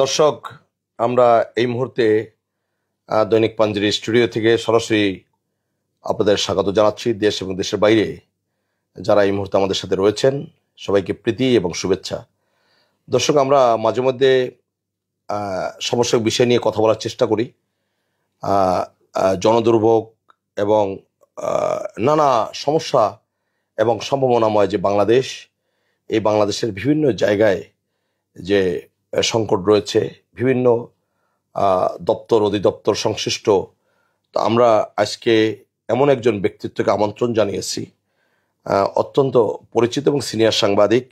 দর্শক, আমরা এই মুহূর্তে দৈনিক পাঞ্জেরি স্টুডিও থেকে সরাসরি আপনাদের স্বাগত জানাচ্ছি। দেশ এবং দেশের বাইরে যারা এই মুহূর্তে আমাদের সাথে রয়েছেন সবাইকে প্রীতি এবং শুভেচ্ছা। দর্শক, আমরা মাঝে মধ্যে সমস্যার বিষয় নিয়ে কথা বলার চেষ্টা করি। জনদুর্ভোগ এবং নানা সমস্যা এবং সম্ভাবনাময় যে বাংলাদেশ, এই বাংলাদেশের বিভিন্ন জায়গায় যে সংকট রয়েছে, বিভিন্ন দপ্তর অধিদপ্তর সংশ্লিষ্ট। তো আমরা আজকে এমন একজন ব্যক্তিত্বকে আমন্ত্রণ জানিয়েছি, অত্যন্ত পরিচিত এবং সিনিয়র সাংবাদিক,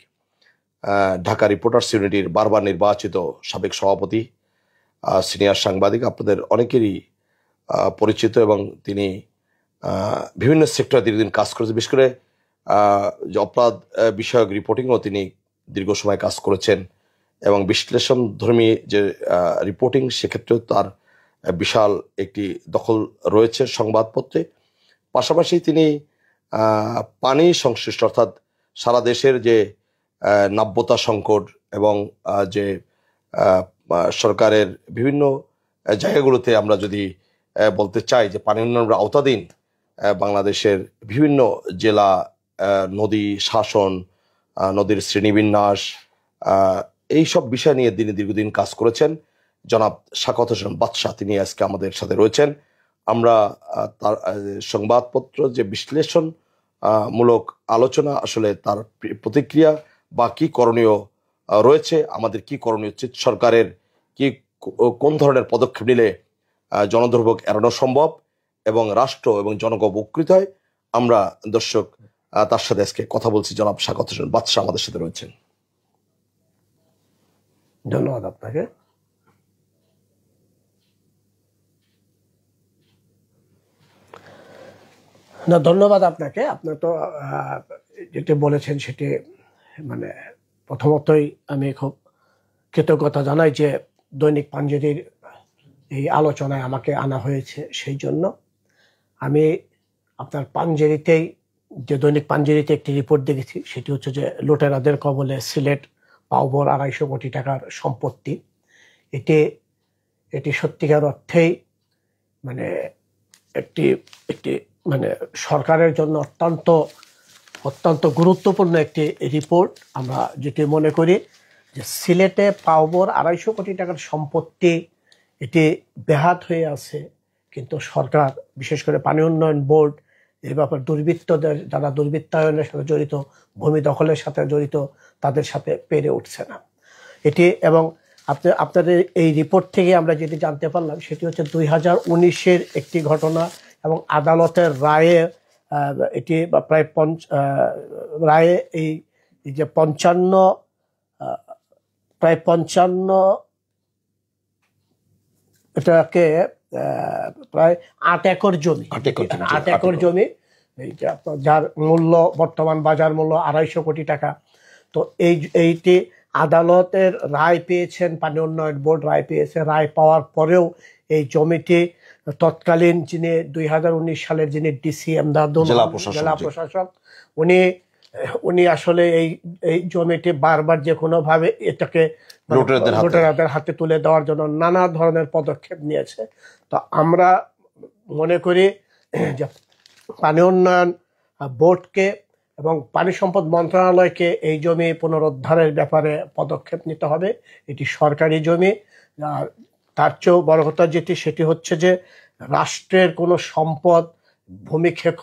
ঢাকা রিপোর্টার্স ইউনিটির বারবার নির্বাচিত সাবেক সভাপতি, সিনিয়র সাংবাদিক, আপনাদের অনেকেরই পরিচিত, এবং তিনি বিভিন্ন সেক্টরে দীর্ঘদিন কাজ করেছেন। বিশেষ করে যে অপরাধ বিষয়ক রিপোর্টিংও তিনি দীর্ঘ সময় কাজ করেছেন, এবং বিশ্লেষণধর্মী যে রিপোর্টিং, সেক্ষেত্রেও তার বিশাল একটি দখল রয়েছে সংবাদপত্রে। পাশাপাশি তিনি পানি সংশ্লিষ্ট, অর্থাৎ সারা দেশের যে নাব্যতা সংকট এবং যে সরকারের বিভিন্ন জায়গাগুলোতে আমরা যদি বলতে চাই যে পানি উন্নয়নের আওতাধীন বাংলাদেশের বিভিন্ন জেলা, নদী শাসন, নদীর শ্রেণীবিন্যাস, এই সব বিষয় নিয়ে তিনি দীর্ঘদিন কাজ করেছেন। জনাব শাখাওয়াত হোসেন বাদশাহ, তিনি আজকে আমাদের সাথে রয়েছেন। আমরা তার সংবাদপত্র যে বিশ্লেষণ মূলক আলোচনা, আসলে তার প্রতিক্রিয়া বা কি করণীয় রয়েছে, আমাদের কি করণীয় উচিত, সরকারের কি কোন ধরনের পদক্ষেপ নিলে জনদুর্ভোগ এড়ানো সম্ভব এবং রাষ্ট্র এবং জনগণ উপকৃত হয়, আমরা দর্শক তার সাথে আজকে কথা বলছি। জনাব শাখাওয়াত হোসেন বাদশাহ আমাদের সাথে রয়েছেন। ধন্যবাদ আপনাকে। না, ধন্যবাদ আপনাকে। আপনার তো যেটি বলেছেন সেটি মানে প্রথমতই আমি খুব কৃতজ্ঞতা জানাই যে দৈনিক পাঞ্জেরির এই আলোচনায় আমাকে আনা হয়েছে। সেই জন্য আমি আপনার পাঞ্জেরিতেই, যে দৈনিক পাঞ্জেরিতে একটি রিপোর্ট দেখেছি, সেটি হচ্ছে যে লুটেরাদের কবলে সিলেট পাওবর 250 কোটি টাকার সম্পত্তি। এটি সত্যিকার অর্থেই মানে একটি মানে সরকারের জন্য অত্যন্ত গুরুত্বপূর্ণ একটি রিপোর্ট। আমরা যেটি মনে করি যে সিলেটে পাওবর 250 কোটি টাকার সম্পত্তি, এটি বেহাত হয়ে আছে, কিন্তু সরকার, বিশেষ করে পানি উন্নয়ন বোর্ড, এই ব্যাপারে দুর্বৃত্তদের, যারা দুর্বৃত্তায়নের সাথে জড়িত, ভূমি দখলের সাথে জড়িত, তাদের সাথে পেরে উঠছে না এটি। এবং আপনাদের এই রিপোর্ট থেকে আমরা যেটি জানতে পারলাম সেটি হচ্ছে 2019-এর একটি ঘটনা, এবং আদালতের রায়ে এটি প্রায় রায়ে এই যে 55 এটাকে প্রায় 8 একর জমি, 8 একর জমি, যার মূল্য, বর্তমান বাজার মূল্য 250 কোটি টাকা। তো এইটি আদালতের রায় পেয়েছেন, পানি উন্নয়ন বোর্ড রায় পেয়েছে। রায় পাওয়ার পরেও এই জমিটি তৎকালীন যিনি 2019 সালের যিনি ডিসি এমদাদুল জেলা প্রশাসক, উনি আসলে এই জমিটি বারবার যে কোনো ভাবে এটাকে লুটেরাদের হাতে তুলে দেওয়ার জন্য নানা ধরনের পদক্ষেপ নিয়েছে। তো আমরা মনে করি যে পানি উন্নয়ন বোর্ডকে এবং পানি সম্পদ মন্ত্রণালয়কে এই জমি পুনরুদ্ধারের ব্যাপারে পদক্ষেপ নিতে হবে। এটি সরকারি জমি। তার চেয়েও বড় কথা সেটি হচ্ছে যে রাষ্ট্রের কোনো সম্পদ ভূমিক্ষেপ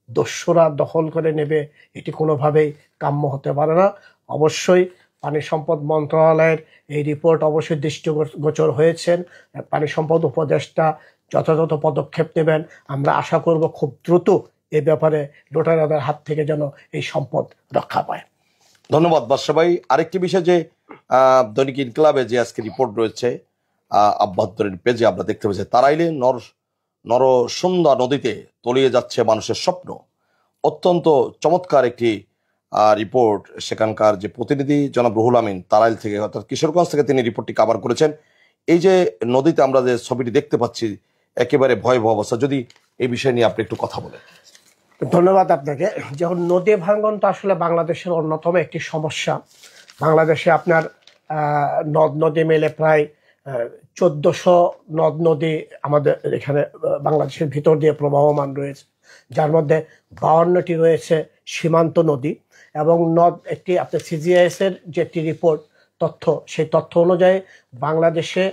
দস্যুরা দখল করে নেবে, এটি কোনোভাবেই কাম্য হতে পারে না। অবশ্যই পানি সম্পদ মন্ত্রণালয়ের এই রিপোর্ট অবশ্যই দৃষ্টিগোচর হয়েছেন। পানি সম্পদ উপদেষ্টা যথাযথ পদক্ষেপ নেবেন। আমরা আশা করব খুব দ্রুত এই ব্যাপারে লুটেরাদের হাত থেকে যেন এই সম্পদ রক্ষা পায়। ধন্যবাদ বাদশা ভাই। আরেকটি বিষয়, যে দৈনিক ইনকিলাবে যে আজকে রিপোর্ট রয়েছে, আভ্যন্তরীণ পেজে আমরা দেখতে পাচ্ছি তারাইলে নরসুন্দা নদীতে তলিয়ে যাচ্ছে মানুষের স্বপ্ন। অত্যন্ত চমৎকার একটি রিপোর্ট। সেখানকার যে প্রতিনিধি জনাব রুহুল আমিন তারাইল থেকে, অর্থাৎ কিশোরগঞ্জ থেকে, তিনি রিপোর্টটি কভার করেছেন। এই যে নদীতে আমরা যে ছবিটি দেখতে পাচ্ছি, একেবারে ভয়াবহ অবস্থা। যদি এই বিষয় নিয়ে আপনি একটু কথা বলেন। ধন্যবাদ আপনাকে। যখন নদী ভাঙ্গন তো আসলে বাংলাদেশের অন্যতম একটি সমস্যা। বাংলাদেশে আপনার নদ নদী মিলে প্রায় 1400 নদ নদী আমাদের এখানে বাংলাদেশের ভিতর দিয়ে প্রবাহমান রয়েছে, যার মধ্যে 52টি রয়েছে সীমান্ত নদী। এবং একটি আপনার সিজিআইএস এর যে একটি রিপোর্ট তথ্য, সেই তথ্য অনুযায়ী বাংলাদেশে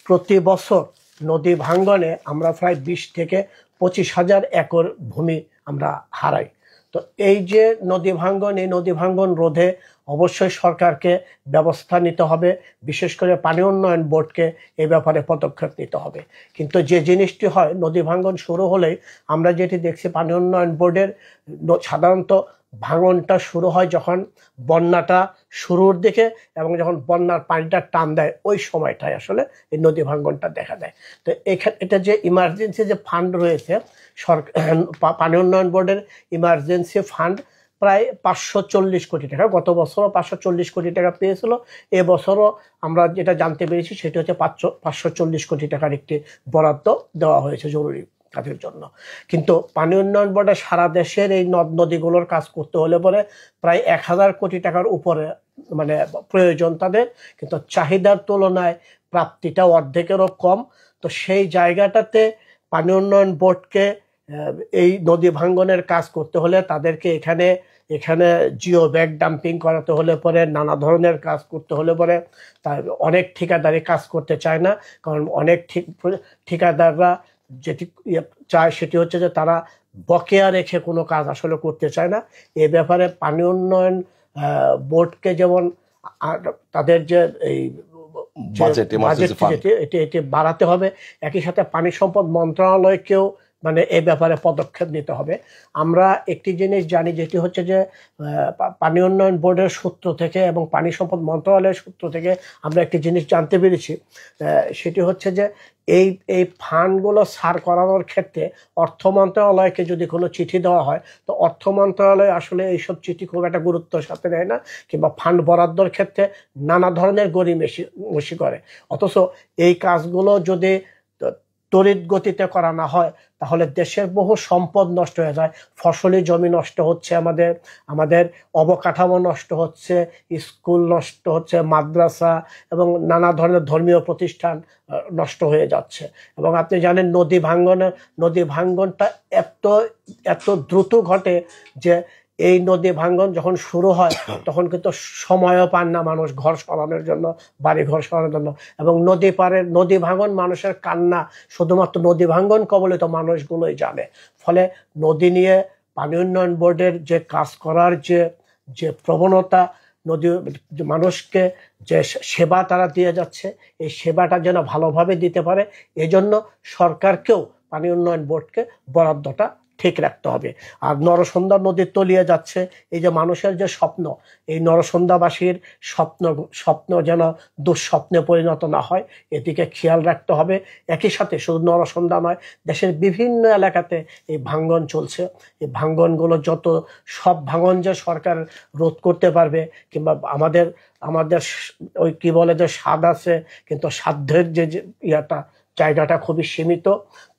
প্রতি বছর নদী ভাঙ্গনে আমরা প্রায় 20 থেকে 25,000 একর ভূমি আমরা হারাই। তো এই যে নদী ভাঙ্গন, এই নদী ভাঙ্গন রোধে অবশ্যই সরকারকে ব্যবস্থা নিতে হবে, বিশেষ করে পানি উন্নয়ন বোর্ডকে এই ব্যাপারে পদক্ষেপ নিতে হবে। কিন্তু যে জিনিসটি হয়, নদী ভাঙ্গন শুরু হলেই আমরা যেটি দেখছি, পানি উন্নয়ন বোর্ডের সাধারণত ভাঙনটা শুরু হয় যখন বন্যাটা শুরুর দিকে, এবং যখন বন্যার পানিটা টান দেয় ওই সময়টায় আসলে এই নদী ভাঙ্গনটা দেখা দেয়। তো এটা যে ইমার্জেন্সি যে ফান্ড রয়েছে সরকার, পানি উন্নয়ন বোর্ডের ইমার্জেন্সি ফান্ড প্রায় 540 কোটি টাকা, গত বছরও 540 কোটি টাকা পেয়েছিল। এবছরও আমরা যেটা জানতে পেরেছি সেটি হচ্ছে 540 কোটি টাকার একটি বরাদ্দ দেওয়া হয়েছে জরুরি কাজের জন্য। কিন্তু পানি উন্নয়ন বোর্ডে সারা দেশের এই নদ নদীগুলোর কাজ করতে হলে পরে প্রায় 1000 কোটি টাকার উপরে মানে প্রয়োজন তাদের, কিন্তু চাহিদার তুলনায় প্রাপ্তিটা অর্ধেকেরও কম। তো সেই জায়গাটাতে পানি উন্নয়ন বোর্ডকে এই নদী ভাঙ্গনের কাজ করতে হলে তাদেরকে এখানে জিও ব্যাগ ডাম্পিং করাতে হলে পরে, নানা ধরনের কাজ করতে হলে পরে তার অনেক ঠিকাদারি কাজ করতে চায় না। কারণ অনেক ঠিকাদাররা যেটি চায় সেটি হচ্ছে যে তারা বকেয়া রেখে কোনো কাজ আসলে করতে চায় না। এ ব্যাপারে পানি উন্নয়ন বোর্ডকে যেমন তাদের যে এই এটি বাড়াতে হবে, একই সাথে পানি সম্পদ মন্ত্রণালয়কেও মানে এ ব্যাপারে পদক্ষেপ নিতে হবে। আমরা একটি জিনিস জানি, যেটি হচ্ছে যে পানি উন্নয়ন বোর্ডের সূত্র থেকে এবং পানি সম্পদ মন্ত্রণালয়ের সূত্র থেকে আমরা একটি জিনিস জানতে পেরেছি, সেটি হচ্ছে যে এই ফান্ডগুলো ছাড় করানোর ক্ষেত্রে অর্থ মন্ত্রণালয়কে যদি কোনো চিঠি দেওয়া হয়, তো অর্থ মন্ত্রণালয় আসলে এইসব চিঠি খুব একটা গুরুত্বের সাথে নেয় না, কিংবা ফান্ড বরাদ্দর ক্ষেত্রে নানা ধরনের গড়িমসি করে। অথচ এই কাজগুলো যদি তড়িৎ গতিতে করা না হয়, তাহলে দেশের বহু সম্পদ নষ্ট হয়ে যায়। ফসলি জমি নষ্ট হচ্ছে, আমাদের অবকাঠামো নষ্ট হচ্ছে, স্কুল নষ্ট হচ্ছে, মাদ্রাসা এবং নানা ধরনের ধর্মীয় প্রতিষ্ঠান নষ্ট হয়ে যাচ্ছে। এবং আপনি জানেন নদী ভাঙ্গনটা এত দ্রুত ঘটে যে এই নদী ভাঙ্গন যখন শুরু হয় তখন কিন্তু সময়ও পান না মানুষ ঘর সরানোর জন্য, বাড়ি ঘর সরানোর জন্য। এবং নদী ভাঙ্গন মানুষের কান্না শুধুমাত্র নদী ভাঙ্গন কবলিত মানুষগুলোই জানে। ফলে নদী নিয়ে পানি উন্নয়ন বোর্ডের যে কাজ করার যে প্রবণতা, মানুষকে যে সেবা তারা দিয়ে যাচ্ছে, এই সেবাটা যেন ভালোভাবে দিতে পারে, এজন্য সরকারকেও পানি উন্নয়ন বোর্ডকে বরাদ্দটা ঠিক রাখতে হবে। আর নরসুন্দা নদী তলিয়ে যাচ্ছে, এই যে মানুষের যে স্বপ্ন, এই নরসুন্দাবাসীর স্বপ্ন যেন দুঃস্বপ্নে পরিণত না হয়, এদিকে খেয়াল রাখতে হবে। একই সাথে শুধু নরসুন্দা নয়, দেশের বিভিন্ন এলাকাতে এই ভাঙ্গন চলছে। এই ভাঙ্গনগুলো সব ভাঙ্গন যে সরকার রোধ করতে পারবে, কিংবা আমাদের ওই কি বলে যে স্বাদ আছে, কিন্তু সাধ্যের যে জায়গাটা খুবই সীমিত।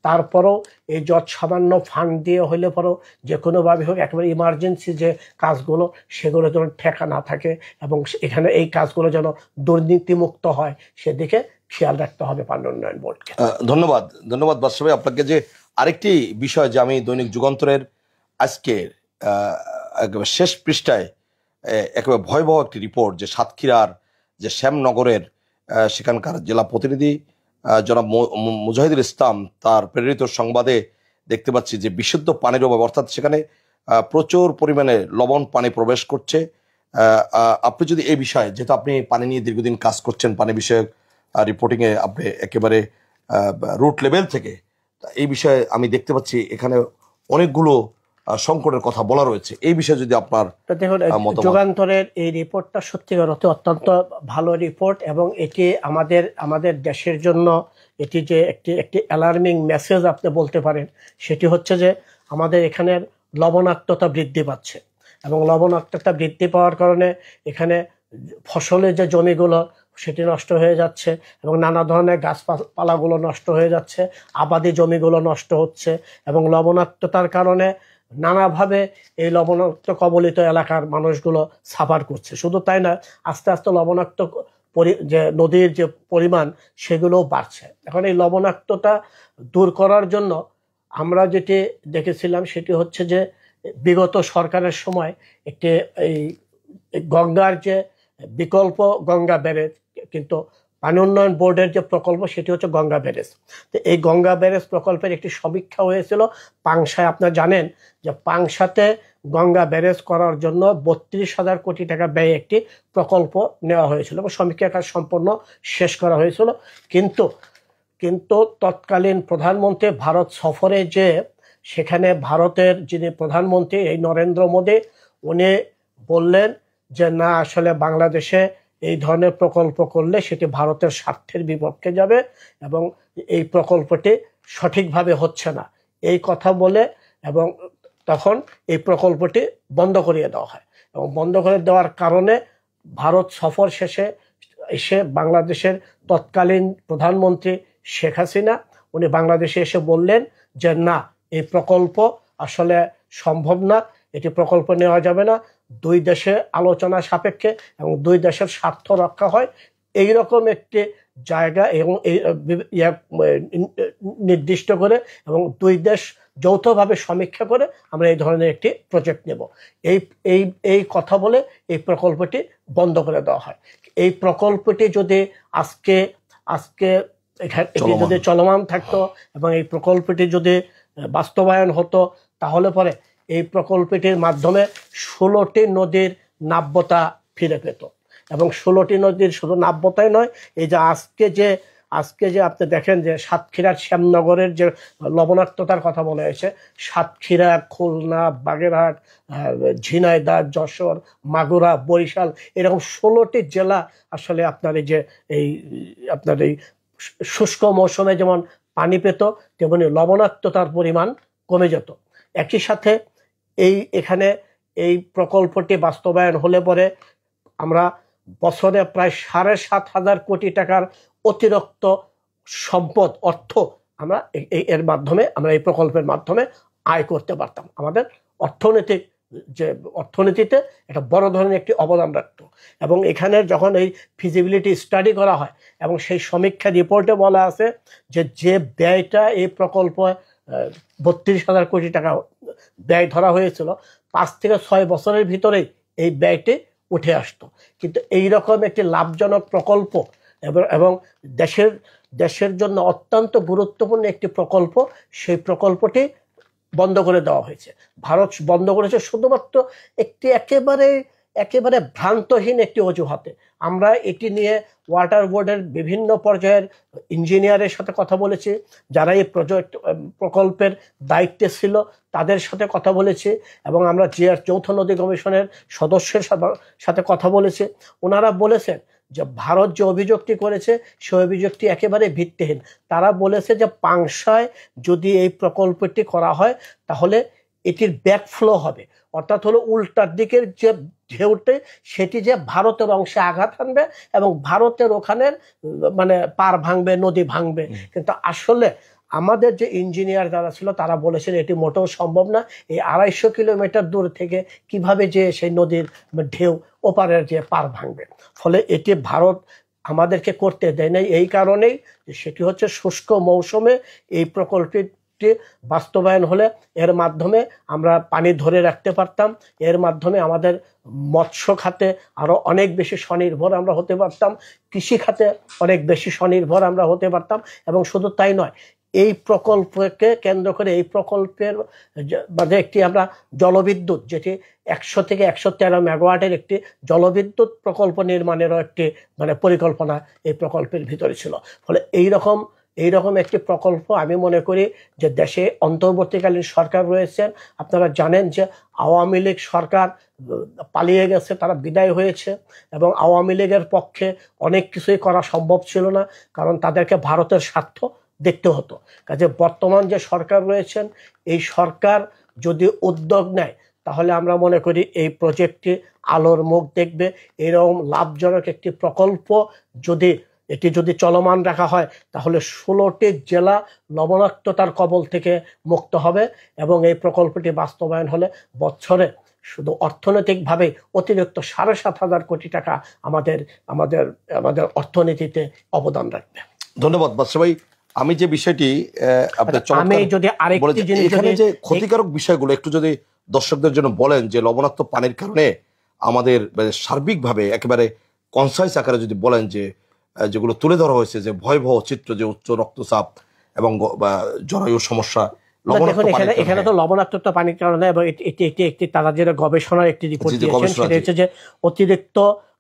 তারপরেও এই সামান্য ফান্ড দিয়ে হইলে পরেও যে কোনোভাবে হোক একেবারে ইমার্জেন্সি যে কাজগুলো, সেগুলো যেন ঠেকা না থাকে, এবং এখানে এই কাজগুলো যেন দুর্নীতিমুক্ত হয়, সেদিকে খেয়াল রাখতে হবে পানি উন্নয়ন বোর্ডকে। ধন্যবাদ বাদশা ভাই আপনাকে। যে আরেকটি বিষয়, যে আমি দৈনিক যুগান্তরের আজকের একেবারে শেষ পৃষ্ঠায় একেবারে ভয়াবহ একটি রিপোর্ট, যে সাতক্ষীরার যে শ্যামনগরের সেখানকার জেলা প্রতিনিধি জনাব মুজাহিদুল ইসলাম, তার প্রেরিত সংবাদে দেখতে পাচ্ছি যে বিশুদ্ধ পানির অভাব, অর্থাৎ সেখানে প্রচুর পরিমাণে লবণ পানি প্রবেশ করছে। আপনি যদি এই বিষয়ে, যেহেতু আপনি পানি নিয়ে দীর্ঘদিন কাজ করছেন, পানি বিষয়ক রিপোর্টিংয়ে আপনি একেবারে রুট লেভেল থেকে, এই বিষয়ে আমি দেখতে পাচ্ছি এখানে অনেকগুলো সংকটের কথা বলা রয়েছে। এই বিষয়ে যদি আপনার দেখুন, যুগান্তরের এই রিপোর্টটা সত্যিকার অর্থে অত্যন্ত ভালো রিপোর্ট, এবং এটি আমাদের দেশের জন্য এটি যে একটি অ্যালার্মিং মেসেজ আপনি বলতে পারেন। সেটি হচ্ছে যে আমাদের এখানের লবণাক্ততা বৃদ্ধি পাচ্ছে, এবং লবণাক্ততা বৃদ্ধি পাওয়ার কারণে এখানে ফসলের যে জমিগুলো সেটি নষ্ট হয়ে যাচ্ছে, এবং নানা ধরনের গাছপালাগুলো নষ্ট হয়ে যাচ্ছে, আবাদি জমিগুলো নষ্ট হচ্ছে, এবং লবণাক্ততার কারণে নানাভাবে এই লবণাক্ত কবলিত এলাকার মানুষগুলো সাফার করছে। শুধু তাই না, আস্তে আস্তে লবণাক্ত যে নদীর যে পরিমাণ সেগুলোও বাড়ছে। এখন এই লবণাক্ততা দূর করার জন্য আমরা যেটি দেখেছিলাম সেটি হচ্ছে যে বিগত সরকারের সময় একটি এই গঙ্গার যে বিকল্প গঙ্গা ব্যারেজ, কিন্তু পানি উন্নয়ন বোর্ডের যে প্রকল্প সেটি হচ্ছে গঙ্গা ব্যারেজ। তো এই গঙ্গা ব্যারেজ প্রকল্পের একটি সমীক্ষা হয়েছিল পাংশায়। আপনারা জানেন যে পাংশাতে গঙ্গা ব্যারেজ করার জন্য 32,000 কোটি টাকা ব্যয়ে একটি প্রকল্প নেওয়া হয়েছিল এবং সমীক্ষা কাজ সম্পূর্ণ শেষ করা হয়েছিল। কিন্তু তৎকালীন প্রধানমন্ত্রী ভারত সফরে যে সেখানে ভারতের যিনি প্রধানমন্ত্রী এই নরেন্দ্র মোদী, উনি বললেন যে না, আসলে বাংলাদেশে এই ধরনের প্রকল্প করলে সেটি ভারতের স্বার্থের বিপক্ষে যাবে এবং এই প্রকল্পটি সঠিকভাবে হচ্ছে না, এই কথা বলে এবং তখন এই প্রকল্পটি বন্ধ করিয়ে দেওয়া হয়। এবং বন্ধ করে দেওয়ার কারণে ভারত সফর শেষে এসে বাংলাদেশের তৎকালীন প্রধানমন্ত্রী শেখ হাসিনা উনি বাংলাদেশে এসে বললেন যে না, এই প্রকল্প আসলে সম্ভব না, এটি প্রকল্প নেওয়া যাবে না, দুই দেশে আলোচনা সাপেক্ষে এবং দুই দেশের স্বার্থ রক্ষা হয় এইরকম একটি জায়গা এবং নির্দিষ্ট করে এবং দুই দেশ যৌথভাবে সমীক্ষা করে আমরা এই ধরনের একটি প্রজেক্ট নেব, এই এই এই কথা বলে এই প্রকল্পটি বন্ধ করে দেওয়া হয়। এই প্রকল্পটি যদি আজকে এটি যদি চলমান থাকতো এবং এই প্রকল্পটি যদি বাস্তবায়ন হতো, তাহলে পরে এই প্রকল্পটির মাধ্যমে 16টি নদীর নাব্যতা ফিরে পেত এবং 16টি নদীর শুধু নাব্যতাই নয়, এই যে আজকে যে আপনি দেখেন যে সাতক্ষীরার শ্যামনগরের যে লবণাক্ততার কথা বলা হয়েছে, সাতক্ষীরা, খুলনা, বাগেরহাট, ঝিনাইদহ, যশোর, মাগুরা, বরিশাল, এরকম 16টি জেলা আসলে আপনার এই শুষ্ক মৌসুমে যেমন পানি পেত তেমনি লবণাক্ততার পরিমাণ কমে যেত। একই সাথে এখানে এই প্রকল্পটি বাস্তবায়ন হলে পরে আমরা বছরে প্রায় 7,500 কোটি টাকার অতিরিক্ত সম্পদ অর্থ আমরা আমরা এই প্রকল্পের মাধ্যমে আয় করতে পারতাম। আমাদের অর্থনীতিতে একটা বড় ধরনের একটি অবদান রাখত। এবং এখানে যখন এই ফিজিবিলিটি স্টাডি করা হয় এবং সেই সমীক্ষা রিপোর্টে বলা আছে যে ব্যয়টা এই প্রকল্প 32,000 কোটি টাকা ব্যয় ধরা হয়েছিল, 5 থেকে 6 বছরের ভিতরেই এই ব্যয়টি উঠে আসতো। কিন্তু এইরকম একটি লাভজনক প্রকল্প এবং দেশের জন্য অত্যন্ত গুরুত্বপূর্ণ একটি প্রকল্প, সেই প্রকল্পটি বন্ধ করে দেওয়া হয়েছে। ভারত বন্ধ করেছে শুধুমাত্র একটি একেবারে ভ্রান্তহীন একটি অজুহাতে। আমরা এটি নিয়ে ওয়াটার বোর্ডের বিভিন্ন পর্যায়ের ইঞ্জিনিয়ারের সাথে কথা বলেছি, যারা এই প্রকল্পের দায়িত্বে ছিল তাদের সাথে কথা বলেছি এবং আমরা যৌথ নদী কমিশনের সদস্যের সাথে কথা বলেছি। ওনারা বলেছেন যে ভারত যে অভিযোগটি করেছে সেই অভিযোগটি একেবারে ভিত্তিহীন। তারা বলেছে যে পাংশায় যদি এই প্রকল্পটি করা হয় তাহলে এটির ব্যাকফ্লো হবে, অর্থাৎ হলো উল্টার দিকের যে ঢেউতে সেটি যে ভারতের অংশে আঘাত আনবে এবং ভারতের ওখানের পার ভাঙবে, নদী ভাঙবে। কিন্তু আসলে আমাদের যে ইঞ্জিনিয়ার যারা ছিল তারা বলেছেন এটি মোটেও সম্ভব না। এই 250 কিলোমিটার দূর থেকে কিভাবে যে সেই নদীর ঢেউ ওপারের যে পার ভাঙবে। ফলে এটি ভারত আমাদেরকে করতে দেয় নাই এই কারণেই যে সেটি হচ্ছে শুষ্ক মৌসুমে এই প্রকল্পটি বাস্তবায়ন হলে এর মাধ্যমে আমরা পানি ধরে রাখতে পারতাম, এর মাধ্যমে আমাদের মৎস্য খাতে আরো অনেক বেশি স্বনির্ভর আমরা হতে পারতাম, কৃষি খাতে অনেক বেশি স্বনির্ভর আমরা হতে পারতাম। এবং শুধু তাই নয়, এই প্রকল্পকে কেন্দ্র করে এই প্রকল্পের মধ্যে একটি আমরা জলবিদ্যুৎ, যেটি 100 থেকে 113 মেগাওয়াটের একটি জলবিদ্যুৎ প্রকল্প নির্মাণেরও একটি পরিকল্পনা এই প্রকল্পের ভিতরে ছিল। ফলে এইরকম একটি প্রকল্প আমি মনে করি যে দেশে অন্তর্বর্তীকালীন সরকার রয়েছেন, আপনারা জানেন যে আওয়ামী লীগ সরকার পালিয়ে গেছে, তারা বিদায় হয়েছে এবং আওয়ামী লীগের পক্ষে অনেক কিছুই করা সম্ভব ছিল না, কারণ তাদেরকে ভারতের স্বার্থ দেখতে হতো। কাজে বর্তমান যে সরকার রয়েছেন এই সরকার যদি উদ্যোগ নেয় তাহলে আমরা মনে করি এই প্রজেক্টটি আলোর মুখ দেখবে। এরকম লাভজনক একটি প্রকল্প যদি চলমান রাখা হয় তাহলে 16টি জেলা লবণাক্ততার কবল থেকে মুক্ত হবে এবং এই প্রকল্পটি বাস্তবায়ন হলে বছরে শুধু অর্থনৈতিকভাবে অতিরিক্ত 7,500 কোটি টাকা আমাদের আমাদের আমাদের অর্থনীতিতে অবদান রাখবে। ধন্যবাদ বাদশা ভাই। আমি যে বিষয়টি আমি যদি আরেকটি জিনিস, এখানে যে ক্ষতিকারক বিষয়গুলো একটু যদি দর্শকদের জন্য বলেন, যে লবণাক্ত পানির কারণে আমাদের সার্বিকভাবে একেবারে কনসাইজ আকারে যদি বলেন, যে যেগুলো তুলে ধরা হয়েছে, যে ভয়াবহ চিত্র, যে উচ্চ রক্তচাপ এবং জরায়ুর সমস্যা। এখানে তো লবণাক্ত পানির কারণে, এবং এটি একটি তারা যে গবেষণার একটি রিপোর্ট দিয়েছেন, সেটা হচ্ছে যে অতিরিক্ত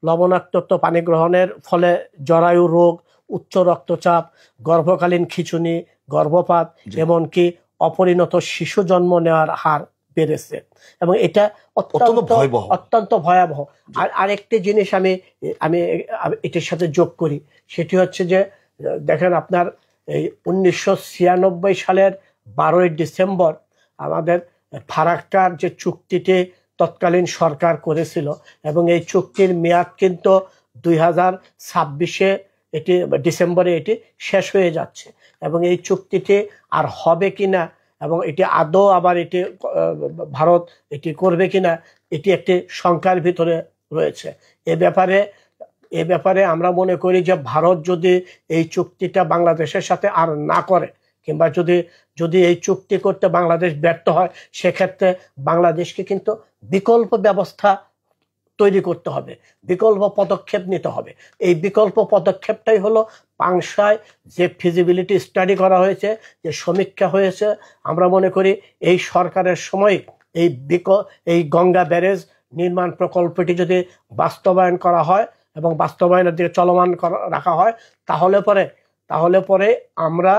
লবণাক্ত পানি গ্রহণের ফলে জরায়ু রোগ, উচ্চ রক্তচাপ, গর্ভকালীন খিঁচুনি, গর্ভপাত, এমনকি অপরিণত শিশু জন্ম নেওয়ার হার বেড়েছে, এবং এটা অত্যন্ত ভয়াবহ। আর আরেকটি জিনিস আমি আমি এটির সাথে যোগ করি, সেটি হচ্ছে যে দেখেন, আপনার এই 1996 সালের 12ই ডিসেম্বর আমাদের ফারাক্কার যে চুক্তিটি তৎকালীন সরকার করেছিল, এবং এই চুক্তির মেয়াদ কিন্তু 2026-এ এটি ডিসেম্বরে এটি শেষ হয়ে যাচ্ছে, এবং এই চুক্তিটি আর হবে কিনা, এবং এটি আদৌ আবার এটি ভারত এটি করবে কিনা, এটি একটি শঙ্কার ভিতরে রয়েছে। এ ব্যাপারে আমরা মনে করি যে ভারত যদি এই চুক্তিটা বাংলাদেশের সাথে আর না করে, কিংবা যদি এই চুক্তি করতে বাংলাদেশ ব্যর্থ হয়, সেক্ষেত্রে বাংলাদেশকে কিন্তু বিকল্প ব্যবস্থা তৈরি করতে হবে, বিকল্প পদক্ষেপ নিতে হবে। এই বিকল্প পদক্ষেপটাই হলো পাংশায় যে ফিজিবিলিটি স্টাডি করা হয়েছে, যে সমীক্ষা হয়েছে, আমরা মনে করি এই সরকারের সময় এই গঙ্গা ব্যারেজ নির্মাণ প্রকল্পটি যদি বাস্তবায়ন করা হয় এবং বাস্তবায়নের দিকে চলমান রাখা হয়, তাহলে পরে আমরা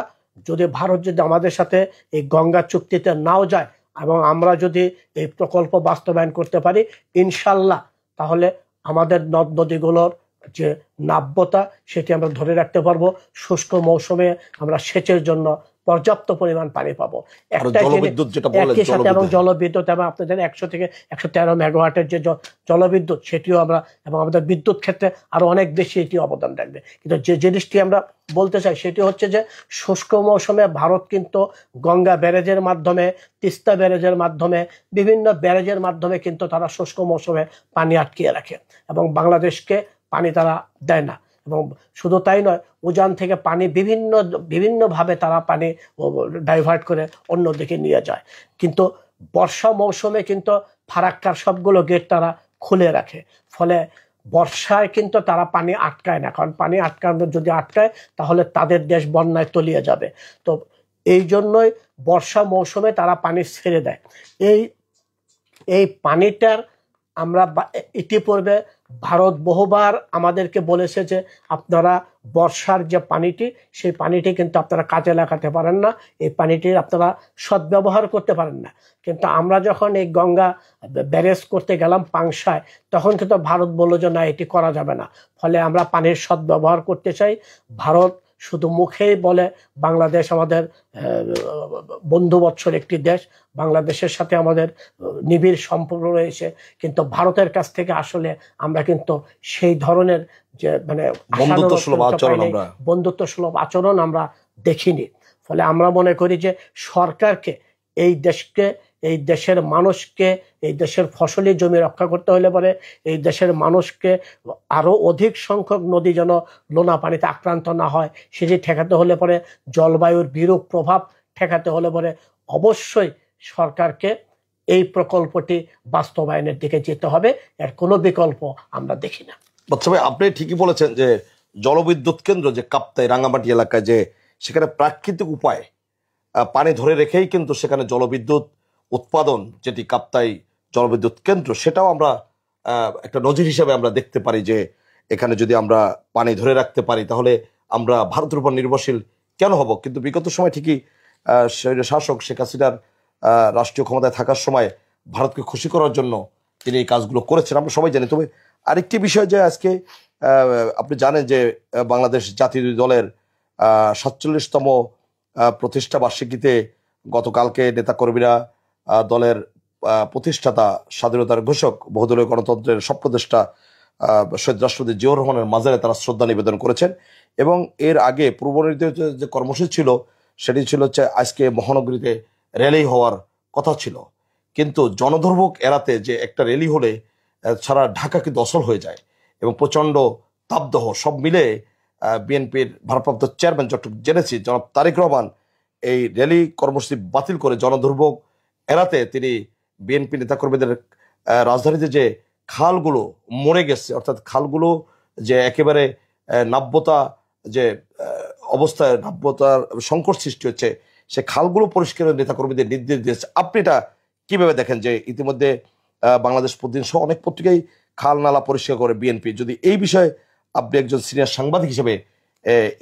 যদি ভারত যদি আমাদের সাথে এই গঙ্গা চুক্তিতে নাও যায়, এবং আমরা যদি এই প্রকল্প বাস্তবায়ন করতে পারি, ইনশাল্লাহ তাহলে আমাদের নদ নদীগুলোর যে নাব্যতা সেটি আমরা ধরে রাখতে পারবো। শুষ্ক মৌসুমে আমরা সেচের জন্য পর্যাপ্ত পরিমাণ পানি পাবো। এবং জলবিদ্যুৎ, এবং আপনাদের 100 থেকে 113 মেগাওয়াটের যে জলবিদ্যুৎ, সেটিও আমরা, এবং আমাদের বিদ্যুৎ ক্ষেত্রে আরো অনেক বেশি এটি অবদান রাখবে। কিন্তু যে জিনিসটি আমরা বলতে চাই সেটি হচ্ছে যে শুষ্ক মৌসুমে ভারত কিন্তু গঙ্গা ব্যারেজের মাধ্যমে, তিস্তা ব্যারেজের মাধ্যমে, বিভিন্ন ব্যারেজের মাধ্যমে কিন্তু তারা শুষ্ক মৌসুমে পানি আটকিয়ে রাখে, এবং বাংলাদেশকে পানি তারা দেয় না। এবং শুধু তাই নয়, উজান থেকে পানি বিভিন্নভাবে তারা পানি ডাইভার্ট করে অন্যদিকে নিয়ে যায়। কিন্তু বর্ষা মৌসুমে কিন্তু ফারাক্কার সবগুলো গেট তারা খুলে রাখে, ফলে বর্ষায় কিন্তু তারা পানি আটকায় না, কারণ পানি যদি আটকায় তাহলে তাদের দেশ বন্যায় তলিয়ে যাবে। তো এই জন্যই বর্ষা মৌসুমে তারা পানি ছেড়ে দেয়। এই পানিটার আমরা ইতিপূর্বে ভারত বহুবার আমাদেরকে বলেছে যে আপনারা বর্ষার যে পানিটি, সেই পানিটি কিন্তু আপনারা কাজে লাগাতে পারেন না, এই পানিটির আপনারা সদ্ব্যবহার করতে পারেন না। কিন্তু আমরা যখন এই গঙ্গা ব্যারেজ করতে গেলাম পাংশায়, তখন কিন্তু ভারত বলল যে না, এটি করা যাবে না। ফলে আমরা পানির সদ্ব্যবহার করতে চাই। ভারত শুধু মুখেই বলে বাংলাদেশ আমাদের বন্ধুবৎসর একটি দেশ, বাংলাদেশের সাথে আমাদের নিবিড় সম্পর্ক রয়েছে, কিন্তু ভারতের কাছ থেকে আসলে আমরা কিন্তু সেই ধরনের যে বন্ধুত্বসুলভ আচরণ আমরা দেখিনি। ফলে আমরা মনে করি যে সরকারকে এই দেশের মানুষকে, এই দেশের ফসলি জমি রক্ষা করতে হলে পরে এই দেশের মানুষকে আরো অধিক সংখ্যক নদী যেন লোনা পানিতে আক্রান্ত না হয়, সেটি ঠেকাতে হলে পরে, জলবায়ুর বিরূপ প্রভাব ঠেকাতে হলে পরে অবশ্যই সরকারকে এই প্রকল্পটি বাস্তবায়নের দিকে যেতে হবে। এর কোনো বিকল্প আমরা দেখি না। বাচ্চা ভাই, আপনি ঠিকই বলেছেন যে জলবিদ্যুৎ কেন্দ্র যে কাপ্তাই রাঙ্গামাটি এলাকায়, যে সেখানে প্রাকৃতিক উপায় পানি ধরে রেখেই কিন্তু সেখানে জলবিদ্যুৎ উৎপাদন, যেটি কাপ্তাই জলবিদ্যুৎ কেন্দ্র, সেটাও আমরা একটা নজির হিসেবে আমরা দেখতে পারি যে এখানে যদি আমরা পানি ধরে রাখতে পারি তাহলে আমরা ভারতের উপর নির্ভরশীল কেন হব। কিন্তু বিগত সময় ঠিকই শাসক শেখ হাসিনার রাষ্ট্রীয় ক্ষমতায় থাকার সময় ভারতকে খুশি করার জন্য তিনি এই কাজগুলো করেছেন, আমরা সবাই জানি। তবে আরেকটি বিষয়, যে আজকে আপনি জানেন যে বাংলাদেশ জাতীয় দলের 47তম প্রতিষ্ঠা বার্ষিকীতে গতকালকে নেতাকর্মীরা দলের প্রতিষ্ঠাতা, স্বাধীনতার ঘোষক, বহুদলীয় গণতন্ত্রের স্বপ্নদ্রষ্টা শহীদ রাষ্ট্রপতি জিয়াউর রহমানের মাজারে তারা শ্রদ্ধা নিবেদন করেছেন। এবং এর আগে পূর্বনির্ধারিত যে কর্মসূচি ছিল সেটি ছিল হচ্ছে আজকে মহানগরীতে র্যালি হওয়ার কথা ছিল, কিন্তু জনদুর্ভোগ এড়াতে যে একটা র্যালি হলে সারা ঢাকা কিন্তু অচল হয়ে যায় এবং প্রচণ্ড তাপদাহ সব মিলে বিএনপির ভারপ্রাপ্ত চেয়ারম্যান যতটুকু জেনেছি জনাব তারেক রহমান এই র্যালি কর্মসূচি বাতিল করে জনদুর্ভোগ এড়াতে তিনি বিএনপি নেতাকর্মীদের রাজধানীতে যে খালগুলো মরে গেছে, অর্থাৎ খালগুলো যে একেবারে নাব্যতা যে অবস্থায় নাব্যতার সংকট সৃষ্টি হচ্ছে, সে খালগুলো পরিষ্কারের নেতাকর্মীদের নির্দেশ দিয়েছে। আপনি এটা কিভাবে দেখেন যে ইতিমধ্যে বাংলাদেশ প্রতিদিন সহ অনেক পত্রিকায় খাল নালা পরিষ্কার করে বিএনপি, যদি এই বিষয়ে আপনি একজন সিনিয়র সাংবাদিক হিসেবে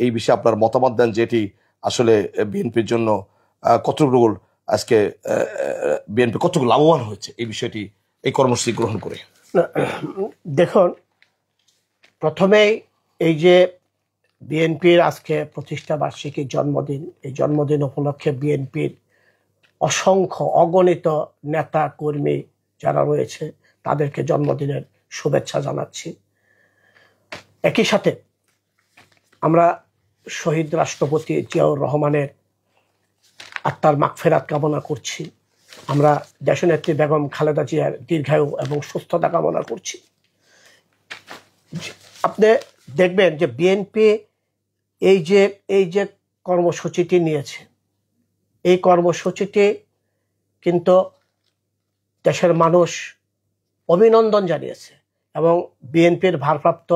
এই বিষয়ে আপনার মতামত দেন যে এটি আসলে বিএনপির জন্য কতটুকু আজকে বিএনপি কতটুকু লাভবান হয়েছে এই বিষয়টি এই কর্মসূচি গ্রহণ করে? দেখুন, প্রথমেই এই যে বিএনপির আজকে প্রতিষ্ঠা বার্ষিকীর জন্মদিন, এই জন্মদিন উপলক্ষে বিএনপির অসংখ্য অগণিত নেতা কর্মী যারা রয়েছে তাদেরকে জন্মদিনের শুভেচ্ছা জানাচ্ছি। একই সাথে আমরা শহীদ রাষ্ট্রপতি জিয়াউর রহমানের আত্মার মাগফিরাত কামনা করছি। আমরা দেশনেত্রী বেগম খালেদা জিয়ার দীর্ঘায়ু এবং সুস্থতা কামনা করছি। আপনি দেখবেন যে বিএনপি এই যে কর্মসূচিটি নিয়েছে, এই কর্মসূচিটি কিন্তু দেশের মানুষ অভিনন্দন জানিয়েছে এবং বিএনপির ভারপ্রাপ্ত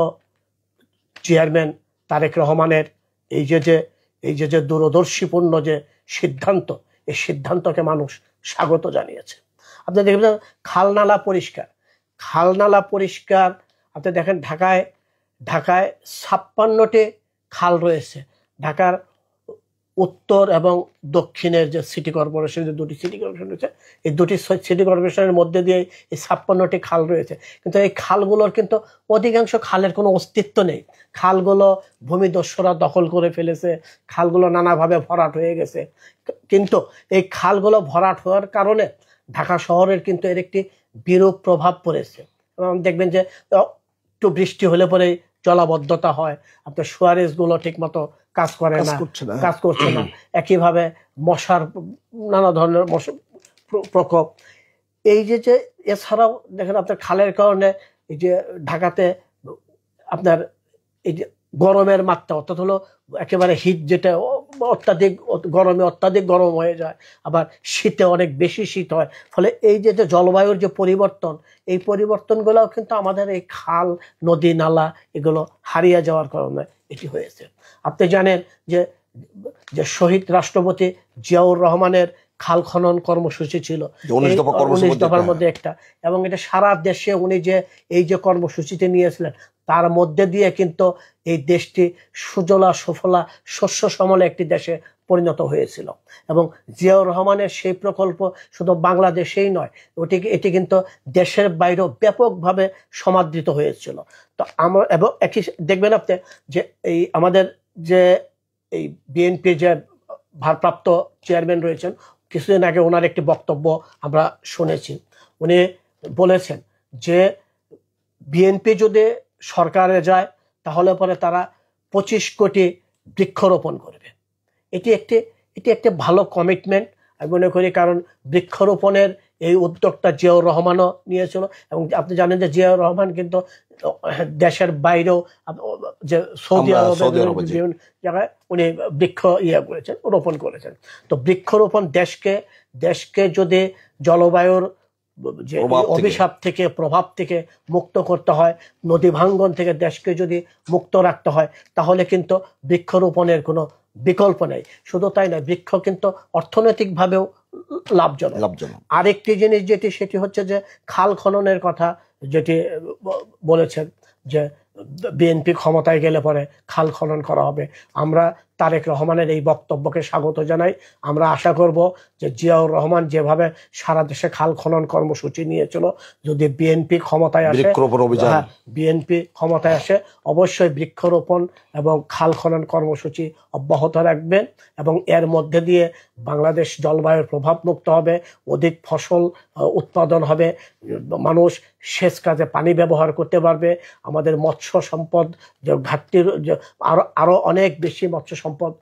চেয়ারম্যান তারেক রহমানের এই যে দূরদর্শীপূর্ণ যে সিদ্ধান্ত, এই সিদ্ধান্তকে মানুষ স্বাগত জানিয়েছে। আপনি দেখবেন খালনালা পরিষ্কার। আপনি দেখেন ঢাকায় 56টি খাল রয়েছে। ঢাকার উত্তর এবং দক্ষিণের যে সিটি কর্পোরেশন, যে দুটি সিটি কর্পোরেশন রয়েছে, এই দুটি সিটি কর্পোরেশনের মধ্যে দিয়ে এই 56টি খাল রয়েছে। কিন্তু এই খালগুলোর কিন্তু অধিকাংশ খালের কোনো অস্তিত্ব নেই। খালগুলো ভূমিদস্যুরা দখল করে ফেলেছে, খালগুলো নানাভাবে ভরাট হয়ে গেছে। কিন্তু এই খালগুলো ভরাট হওয়ার কারণে ঢাকা শহরের কিন্তু এর একটি বিরূপ প্রভাব পড়েছে। এবং দেখবেন যে একটু বৃষ্টি হলে পরে জলাবদ্ধতা হয়, আপনার সুয়ারেজগুলো ঠিক মতো কাজ করছে না। একইভাবে মশার নানা ধরনের মশা প্রকোপ। এই যে এছাড়াও দেখেন আপনার খালের কারণে এই যে ঢাকাতে আপনার এই যে গরমের মাত্রা, অর্থাৎ হলো একেবারে হিট, যেটা অত্যাধিক গরম হয়ে যায়, আবার শীতে অনেক বেশি শীত হয়। ফলে এই যে জলবায়ুর যে পরিবর্তন, এই পরিবর্তনগুলোও কিন্তু আমাদের এই খাল, নদী, নালা এগুলো হারিয়ে যাওয়ার কারণে এটি হয়েছে। আপনি জানেন যে শহীদ রাষ্ট্রপতি জিয়াউর রহমানের খাল খনন কর্মসূচি ছিল 19 দফার মধ্যে একটা, এবং এটা সারা দেশে উনি যে এই যে কর্মসূচিতে নিয়েছিলেন, তার মধ্যে দিয়ে কিন্তু এই দেশটি সুজলা সুফলা শস্য শ্যামল একটি দেশে পরিণত হয়েছিল। এবং জিয়াউর রহমানের সেই প্রকল্প শুধু বাংলাদেশেই নয়, এটি কিন্তু দেশের বাইরেও ব্যাপকভাবে সমাদৃত হয়েছিল। তো আমরা এবং একই দেখবেন আপনি যে এই আমাদের যে এই বিএনপি যে ভারপ্রাপ্ত চেয়ারম্যান রয়েছেন, কিছুদিন আগে ওনার একটি বক্তব্য আমরা শুনেছি। উনি বলেছেন যে বিএনপি যদি সরকারে যায় তাহলে পরে তারা 25 কোটি বৃক্ষরোপণ করবে। এটি একটি ভালো কমিটমেন্ট আমি মনে করি, কারণ বৃক্ষরোপণের এই উদ্যোগটা জিয়াউর রহমানও নিয়েছিল। এবং আপনি জানেন যে জিয়াউর রহমান কিন্তু দেশের বাইরেও যে সৌদি আরবের বিভিন্ন জায়গায় উনি বৃক্ষ রোপণ করেছেন। তো বৃক্ষরোপণ দেশকে যদি জলবায়ুর যে অভিশাপ থেকে, প্রভাব থেকে মুক্ত করতে হয়, নদী ভাঙ্গন থেকে দেশকে যদি মুক্ত রাখতে হয়, তাহলে কিন্তু বৃক্ষরোপণের কোনো বিকল্প নেই। শুধু তাই নয়, বৃক্ষ কিন্তু অর্থনৈতিকভাবেও লাভজনক। আরেকটি জিনিস সেটি হচ্ছে যে খাল খননের কথা যেটি বলেছেন যে বিএনপি ক্ষমতায় গেলে পরে খাল খনন করা হবে। আমরা তারেক রহমানের এই বক্তব্যকে স্বাগত জানাই। আমরা আশা করব যে জিয়াউর রহমান যেভাবে সারা দেশে খাল খনন কর্মসূচি নিয়েছিল, যদি বিএনপি ক্ষমতায় আসে অবশ্যই বৃক্ষরোপণ এবং খাল খনন কর্মসূচি অব্যাহত রাখবেন, এবং এর মধ্যে দিয়ে বাংলাদেশ জলবায়ুর প্রভাব মুক্ত হবে, অধিক ফসল উৎপাদন হবে, মানুষ সেচ কাজে পানি ব্যবহার করতে পারবে, আমাদের মৎস্য সম্পদ যে ঘাটতির আরো অনেক বেশি মৎস্য সম্পদ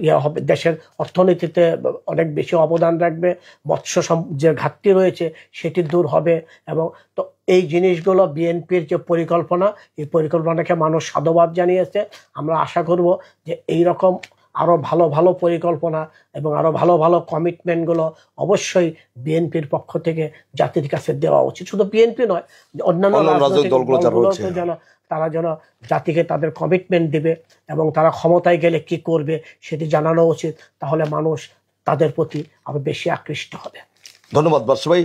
ইয়ে হবে, দেশের অর্থনীতিতে অনেক বেশি অবদান রাখবে, যে ঘাটতি রয়েছে সেটি দূর হবে। এবং তো এই জিনিসগুলো বিএনপির যে পরিকল্পনা, এই পরিকল্পনাকে মানুষ সাধুবাদ জানিয়েছে। আমরা আশা করব যে এই রকম আরো ভালো ভালো পরিকল্পনা এবং আরো ভালো ভালো কমিটমেন্টগুলো অবশ্যই বিএনপির পক্ষ থেকে জাতির কাছে দেওয়া উচিত। শুধু বিএনপি নয়, অন্যান্য রাজনৈতিক দলগুলো যেন তারা যেন জাতিকে তাদের কমিটমেন্ট দিবে এবং তারা ক্ষমতায় গেলে কি করবে সেটি জানানো উচিত। তাহলে মানুষ তাদের প্রতি আরো বেশি আকৃষ্ট হবে। ধন্যবাদ বাদশা ভাই।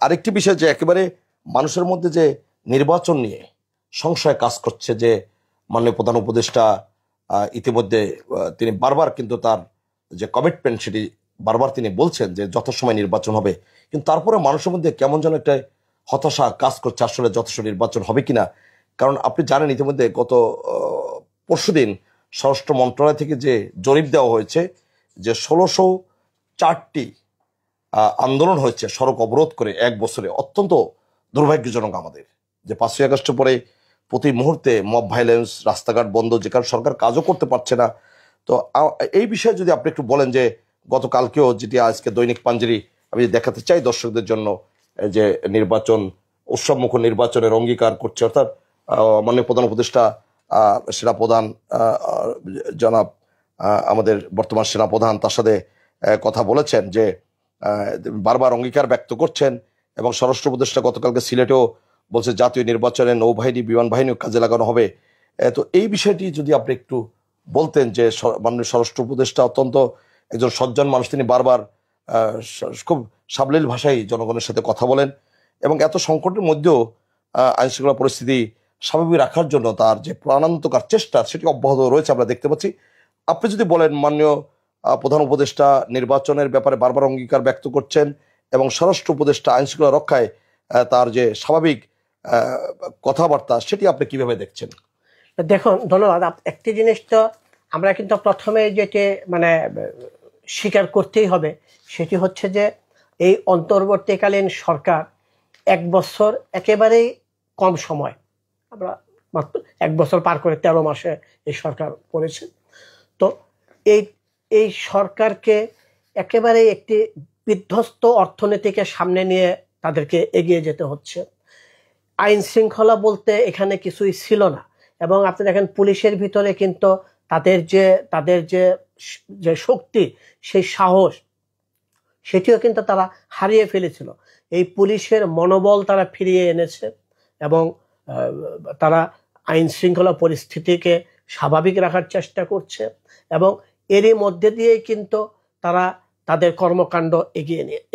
আরেকটি বিষয় যে একেবারে মানুষের মধ্যে যে নির্বাচন নিয়ে সংশয় কাজ করছে, যে মাননীয় প্রধান উপদেষ্টা ইতিমধ্যে তিনি বারবার কিন্তু তার যে কমিটমেন্ট সেটি বারবার তিনি বলছেন যে যথাসময় নির্বাচন হবে, কিন্তু তারপরে মানুষের মধ্যে কেমন যেন একটা হতাশা কাজ করছে আসলে যথেষ্ট নির্বাচন হবে কিনা। কারণ আপনি জানেন ইতিমধ্যে গত পরশুদিন স্বরাষ্ট্র মন্ত্রণালয় থেকে যে জরিপ দেওয়া হয়েছে যে ১৬০৪টি আন্দোলন হয়েছে সড়ক অবরোধ করে এক বছরে। অত্যন্ত দুর্ভাগ্যজনক আমাদের যে ৫ই আগস্টের পরে প্রতি মুহূর্তে মব ভাইলেন্স, রাস্তাঘাট বন্ধ, যে কারণে সরকার কাজও করতে পারছে না। তো এই বিষয়ে যদি আপনি একটু বলেন যে গতকালকেও যেটি আজকে দৈনিক পাঞ্জেরি আমি দেখাতে চাই দর্শকদের জন্য, যে নির্বাচন উৎসবমুখ নির্বাচনের অঙ্গীকার করছে, অর্থাৎ মাননীয় প্রধান উপদেষ্টা সেনাপ্রধান জনাব আমাদের বর্তমান সেনাপ্রধান তার সাথে কথা বলেছেন, যে বারবার অঙ্গীকার ব্যক্ত করছেন। এবং স্বরাষ্ট্র উপদেষ্টা গতকালকে সিলেটেও বলছে জাতীয় নির্বাচনে নৌবাহিনী, বিমান বাহিনীও কাজে লাগানো হবে। তো এই বিষয়টি যদি আপনি একটু বলতেন, যে মাননীয় স্বরাষ্ট্র উপদেষ্টা অত্যন্ত একজন সজ্জন মানুষ, তিনি বারবার খুব সাবলীল ভাষায় জনগণের সাথে কথা বলেন এবং এত সংকটের মধ্যেও আইনশৃঙ্খলা পরিস্থিতি স্বাভাবিক রাখার জন্য তার যে প্রাণান্তকার চেষ্টা সেটি অব্যাহত রয়েছে আমরা দেখতে পাচ্ছি। আপনি যদি বলেন, মাননীয় প্রধান উপদেষ্টা নির্বাচনের ব্যাপারে বারবার অঙ্গীকার ব্যক্ত করছেন এবং স্বরাষ্ট্র উপদেষ্টা আইনশৃঙ্খলা রক্ষায় তার যে স্বাভাবিক কথাবার্তা সেটি আপনি কিভাবে দেখছেন? দেখুন, ধন্যবাদ। একটি জিনিস তো আমরা কিন্তু প্রথমে যেটি মানে স্বীকার করতেই হবে, সেটি হচ্ছে যে এই অন্তর্বর্তীকালীন সরকার ১ বছর একেবারেই কম সময়, আমরা মাত্র ১ বছর পার করে ১৩ মাসে এই সরকার পড়েছে। তো এই সরকারকে একেবারে একটি বিধ্বস্ত অর্থনীতিকে সামনে নিয়ে তাদেরকে এগিয়ে যেতে হচ্ছে। আইন শৃঙ্খলা বলতে এখানে কিছুই ছিল না। এবং আপনি দেখেন পুলিশের ভিতরে কিন্তু তাদের যে শক্তি, সেই সাহস, সেটিও কিন্তু তারা হারিয়ে ফেলেছিল। এই পুলিশের মনোবল তারা ফিরিয়ে এনেছে এবং তারা আইন শৃঙ্খলা পরিস্থিতিকে স্বাভাবিক রাখার চেষ্টা করছে এবং এরই মধ্যে দিয়েই কিন্তু তারা তাদের কর্মকাণ্ড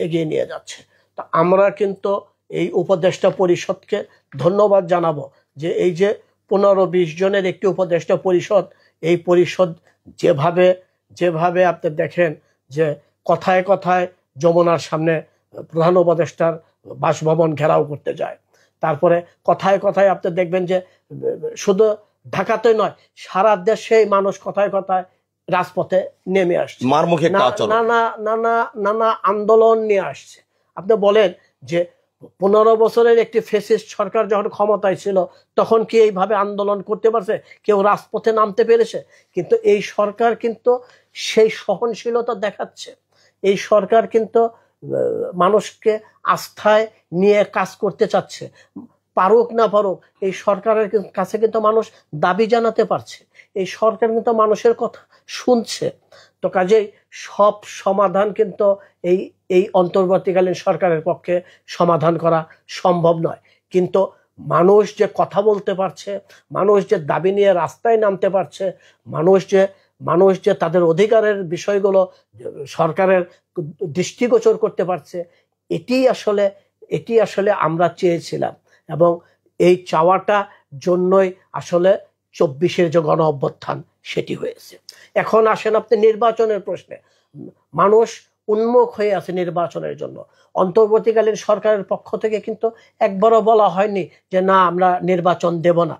এগিয়ে নিয়ে যাচ্ছে। তো আমরা কিন্তু এই উপদেষ্টা পরিষদকে ধন্যবাদ জানাবো যে এই যে ১৫-২০ জনের একটি উপদেষ্টা পরিষদ, এই পরিষদ যেভাবে আপনি দেখেন যে কথায় কথায় যমুনার সামনে প্রধান উপদেষ্টার বাসভবন ঘেরাও করতে যায়, তারপরে কথায় কথায় আপনি দেখবেন যে শুধু ঢাকাতে নয়, সারা দেশে মানুষ কথায় কথায় রাজপথে নেমে আসছে, নানা আন্দোলন নিয়ে আসছে। আপনি বলেন যে ১৫ বছরের একটি ফ্যাসিস্ট সরকার যখন ক্ষমতায় ছিল তখন কি এইভাবে আন্দোলন করতে পারছে? কেউ রাজপথে নামতে পেরেছে? কিন্তু এই সরকার কিন্তু সেই সহনশীলতা দেখাচ্ছে। এই সরকার কিন্তু মানুষকে আস্থায় নিয়ে কাজ করতে চাচ্ছে। পারুক না পারুক, এই সরকারের কাছে কিন্তু মানুষ দাবি জানাতে পারছে, এই সরকার কিন্তু মানুষের কথা শুনছে। তো কাজেই সব সমাধান কিন্তু এই অন্তর্বর্তীকালীন সরকারের পক্ষে সমাধান করা সম্ভব নয়। কিন্তু মানুষ যে কথা বলতে পারছে, মানুষ যে দাবি নিয়ে রাস্তায় নামতে পারছে, মানুষ যে তাদের অধিকারের বিষয়গুলো সরকারের দৃষ্টিগোচর করতে পারছে, এটি আসলে আমরা চেয়েছিলাম এবং এই চাওয়াটা জন্যই আসলে ২৪-এর যে গণ অভ্যুত্থান সেটি হয়েছে। এখন আসেন আপনি নির্বাচনের প্রশ্নে। মানুষ উন্মুখ হয়ে আছে নির্বাচনের জন্য। অন্তর্বর্তীকালীন সরকারের পক্ষ থেকে কিন্তু একবারও বলা হয়নি যে না, আমরা নির্বাচন দেব না।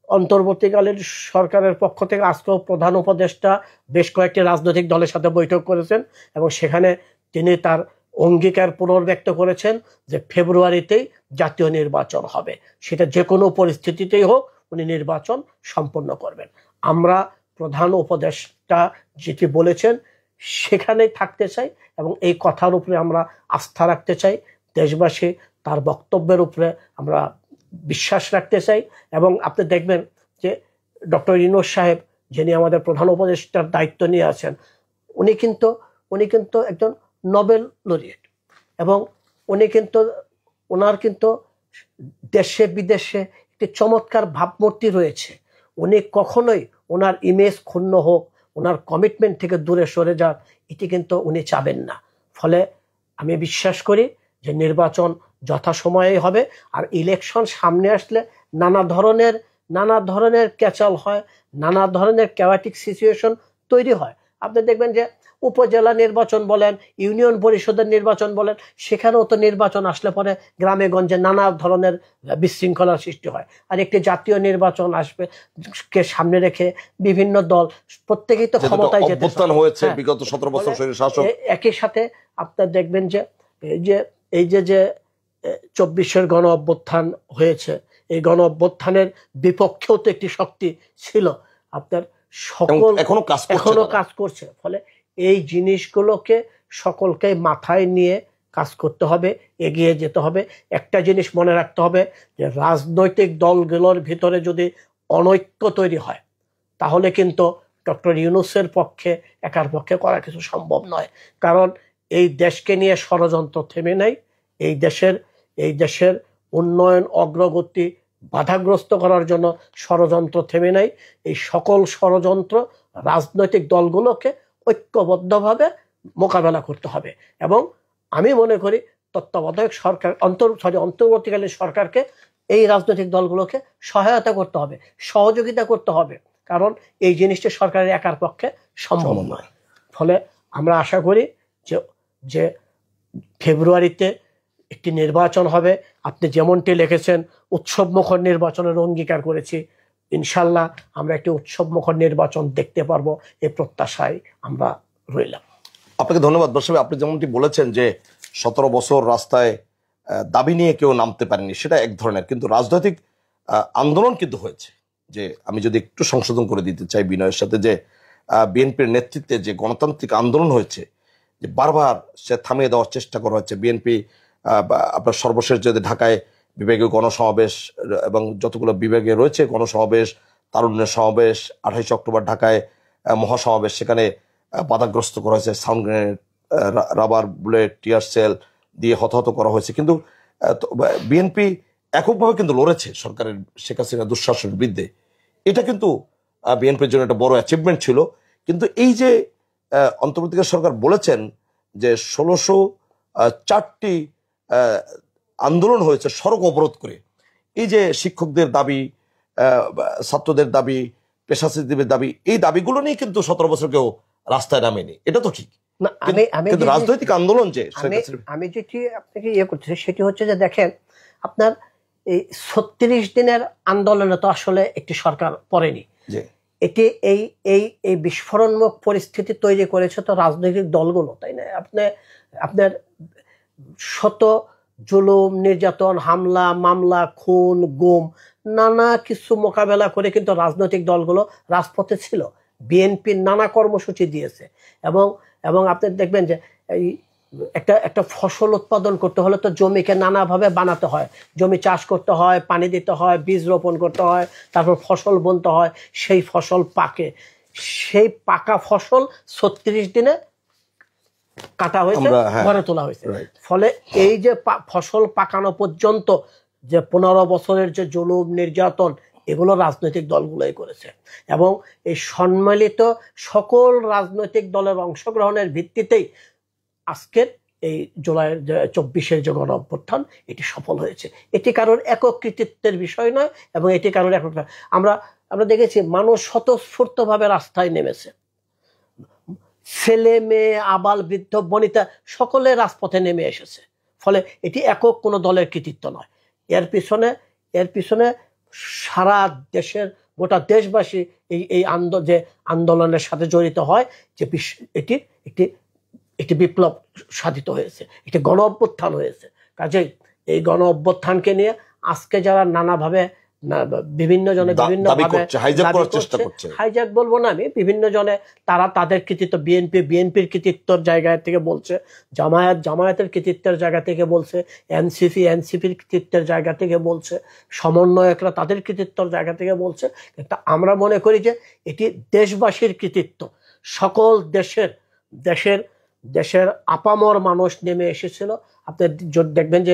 অন্তর্বর্তীকালীন সরকারের পক্ষ থেকে আজকেও প্রধান উপদেষ্টা বেশ কয়েকটি রাজনৈতিক দলের সাথে বৈঠক করেছেন এবং সেখানে তিনি তার অঙ্গীকার পুনর্ব্যক্ত করেছেন যে ফেব্রুয়ারিতেই জাতীয় নির্বাচন হবে, সেটা যে কোনো পরিস্থিতিতেই হোক উনি নির্বাচন সম্পন্ন করবেন। আমরা প্রধান উপদেষ্টা যেটি বলেছেন সেখানেই থাকতে চাই এবং এই কথার উপরে আমরা আস্থা রাখতে চাই। দেশবাসী তার বক্তব্যের উপরে আমরা বিশ্বাস রাখতে চাই। এবং আপনি দেখবেন যে ডক্টর ইউনূস সাহেব, যিনি আমাদের প্রধান উপদেষ্টার দায়িত্ব নিয়ে আছেন, উনি কিন্তু একজন নোবেল লরিয়েট এবং ওনার কিন্তু দেশে বিদেশে একটি চমৎকার ভাবমূর্তি রয়েছে। উনি কখনোই ওনার ইমেজ ক্ষুণ্ণ হোক, ওনার কমিটমেন্ট থেকে দূরে সরে যাক, এটি কিন্তু উনি চাবেন না। ফলে আমি বিশ্বাস করি যে নির্বাচন যথাসময়ে হবে। আর ইলেকশন সামনে আসলে নানা ধরনের ক্যাচাল হয়, নানা ধরনের ক্যাওয়াটিক সিচুয়েশন তৈরি হয়। আপনি দেখবেন যে উপজেলা নির্বাচন বলেন, ইউনিয়ন পরিষদের নির্বাচন বলেন, সেখানেও তো নির্বাচন আসলে পরে গ্রামে গঞ্জে নানা ধরনের বিশৃঙ্খলার সৃষ্টি হয়। আর একটি জাতীয় নির্বাচন আসবে কে সামনে রেখে বিভিন্ন দল প্রত্যেকেই তো ক্ষমতায় যেতে হয়েছে বিগত 17 বছর শাসক। একই সাথে আপনার দেখবেন যে এই যে 24-এর গণ অভ্যুত্থান হয়েছে, এই গণ অভ্যুত্থানের বিপক্ষেও তো একটি শক্তি ছিল আপনার, এখনো কাজ করছে। ফলে এই জিনিসগুলোকে সকলকে মাথায় নিয়ে কাজ করতে হবে, এগিয়ে যেতে হবে। একটা জিনিস মনে রাখতে হবে যে রাজনৈতিক দলগুলোর ভিতরে যদি অনৈক্য তৈরি হয় তাহলে কিন্তু ডক্টর ইউনূসের পক্ষে একার পক্ষে করা কিছু সম্ভব নয়। কারণ এই দেশকে নিয়ে ষড়যন্ত্র থেমে নাই। এই দেশের উন্নয়ন অগ্রগতি বাধাগ্রস্ত করার জন্য ষড়যন্ত্র থেমে নাই। এই সকল ষড়যন্ত্র রাজনৈতিক দলগুলোকে ঐক্যবদ্ধভাবে মোকাবেলা করতে হবে। এবং আমি মনে করি তত্ত্বাবধায়ক সরকার অন্তর্বর্তীকালীন সরকারকে এই রাজনৈতিক দলগুলোকে সহায়তা করতে হবে, সহযোগিতা করতে হবে। কারণ এই জিনিসটি সরকারের একার পক্ষে সম্ভব নয়। ফলে আমরা আশা করি যে ফেব্রুয়ারিতে একটি নির্বাচন হবে। আপনি যেমনটি লিখেছেন উৎসবমুখর নির্বাচনের অঙ্গীকার করেছি, ইনশাল্লাহ আমরা একটি উৎসবমুখর নির্বাচন দেখতে পারবো, এই প্রত্যাশায় আমরা রইলাম। আপনাকে ধন্যবাদ বর্ষা। আপনি যেমনটি বলেছেন যে 17 বছর রাস্তায় দাবি নিয়ে কেউ নামতে পারেনি, সেটা এক ধরনের, কিন্তু রাজনৈতিক আন্দোলন কিন্তু হয়েছে। যে আমি যদি একটু সংশোধন করে দিতে চাই বিনয়ের সাথে, যে বিএনপির নেতৃত্বে যে গণতান্ত্রিক আন্দোলন হয়েছে, যে বারবার সে থামিয়ে দেওয়ার চেষ্টা করা হচ্ছে। বিএনপি আপনার সর্বশেষ যদি ঢাকায় বিভাগীয় গণসমাবেশ এবং যতগুলো বিভাগে রয়েছে গণসমাবেশ, তারুণ্যের সমাবেশ, 28 অক্টোবর ঢাকায় মহাসমাবেশ, সেখানে বাধাগ্রস্ত করা হয়েছে, sound grenade, rubber bullet, tear shell দিয়ে হতাহত করা হয়েছে। কিন্তু বিএনপি এককভাবে কিন্তু লড়েছে সরকারের শেখ হাসিনা দুঃশাসনের বিরুদ্ধে। এটা কিন্তু বিএনপির জন্য একটা বড় অ্যাচিভমেন্ট ছিল। কিন্তু এই যে অন্তর্বর্তীকালীন সরকার বলেছেন যে 1604টি আন্দোলন হয়েছে সড়ক অবরোধ করে, এই যে শিক্ষকদের দাবি, ছাত্রদের দাবি, পেশাজীবীদের দাবি, এই দাবিগুলো নিয়ে কিন্তু 17 বছর কেউ রাস্তায় নামেনি। এটা তো ঠিক না, কিন্তু রাজনৈতিক আন্দোলন যে আমি যেটি আপনাকে করছি সেটি হচ্ছে যে দেখেন, আপনার এই 36 দিনের আন্দোলনে তো আসলে একটি সরকার পড়েনি। এটি এই বিস্ফোরণমুখ পরিস্থিতি তৈরি করেছে তো রাজনৈতিক দলগুলো, তাই না? আপনার শত জুলুম, নির্যাতন, হামলা, মামলা, খুন, গুম, নানা কিছু মোকাবেলা করে কিন্তু রাজনৈতিক দলগুলো রাজপথে ছিল। বিএনপির নানা কর্মসূচি দিয়েছে এবং আপনি দেখবেন যে এই একটা ফসল উৎপাদন করতে হলে তো জমিকে নানাভাবে বানাতে হয়, জমি চাষ করতে হয়, পানি দিতে হয়, বীজ রোপণ করতে হয়, তারপর ফসল বুনতে হয়, সেই ফসল পাকে, সেই পাকা ফসল 36 দিনে কাটা হয়েছে, ঘরে তোলা হয়েছে। ফলে এই যে ফসল পাকানো পর্যন্ত যে 15 বছরের যে জুলুম নির্যাতন, এগুলো রাজনৈতিক দলগুলোই করেছে। এবং এই সম্মিলিত সকল রাজনৈতিক দলের অংশগ্রহণের ভিত্তিতেই আজকের এই জুলাইয়ের 24-এর যে গণ অভ্যুত্থান, এটি সফল হয়েছে। এটি কারোর একক কৃতিত্বের বিষয় নয় এবং এটি কারোর একক, আমরা দেখেছি মানুষ স্বতঃস্ফূর্তভাবে রাস্তায় নেমেছে, ছেলে মেয়ে আবাল বৃদ্ধ বনিতা সকলে রাজপথে নেমে এসেছে। ফলে এটি একক কোনো দলের কৃতিত্ব নয়। এর পিছনে সারা দেশের গোটা দেশবাসী এই আন্দোলনের সাথে জড়িত হয়, যে এটি একটি বিপ্লব সাধিত হয়েছে, একটি গণ অভ্যুত্থান হয়েছে। কাজেই এই গণ অভ্যুত্থানকে নিয়ে আজকে যারা নানাভাবে না বিভিন্ন জনে বিভিন্ন দাবি করছে, হাইজ্যাক করার চেষ্টা করছে। হাইজ্যাক বলবো না আমি, বিভিন্ন জনে তারা তাদের কৃতিত্ব, বিএনপির কৃতিত্বর জায়গা থেকে বলছে, জামায়াতের কৃতিত্বের জায়গা থেকে বলছে, এনসিপির কৃতিত্বের জায়গা থেকে বলছে, সমন্বয়করা তাদের কৃতিত্বর জায়গা থেকে বলছে। কিন্তু আমরা মনে করি যে এটি দেশবাসীর কৃতিত্ব, সকল দেশের আপামর মানুষ নেমে এসেছিল। আপনি দেখবেন যে